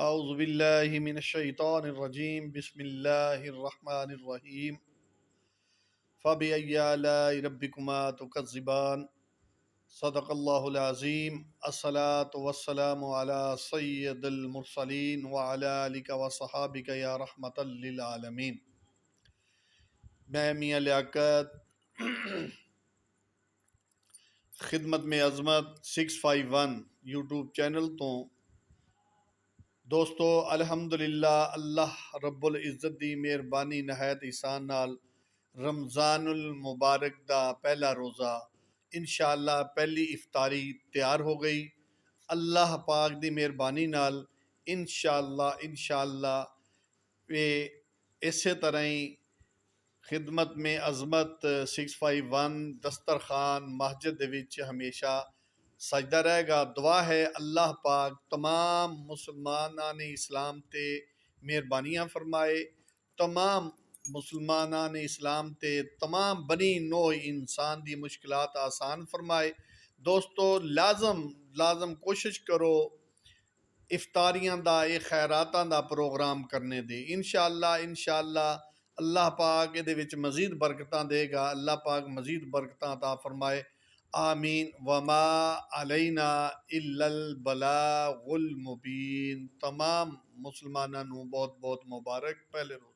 اعوذ باللہ من الشیطان الرجیم بسم اللہ الرحمن الرحیم فبأي آلاء ربكما تكذبان صدق اللہ العظیم الصلاۃ والسلام علی سید المرسلین وعلی آلک وصحابک یا رحمۃ للعالمین۔ میں میاں لیاقت خدمت میں عظمت 651 یوٹیوب چینل تو دوستو الحمدللہ اللہ رب العزت دی مہربانی نہایت احسان نال رمضان المبارک دا پہلا روزہ انشاءاللہ پہلی افطاری تیار ہو گئی۔ اللہ پاک دی مہربانی نال انشاءاللہ اسی طرح ہی خدمت میں عظمت 651 دسترخوان مسجد دے وچ ہمیشہ سجدہ رہے گا۔ دعا ہے اللہ پاک تمام مسلمانان اسلام تے مہربانیاں فرمائے، تمام مسلمانان اسلام تے تمام بنی نوع انسان دی مشکلات آسان فرمائے۔ دوستو لازم کوشش کرو افطاریاں دا خیراتاں دا پروگرام کرنے دے۔ انشاءاللہ اللہ پاک دے وچ مزید برکتاں دے گا، اللہ پاک مزید برکتاں عطا فرمائے، آمین۔ وما علینا الا البلاغ المبین۔ تمام مسلمانوں بہت بہت مبارک پہلے روزے۔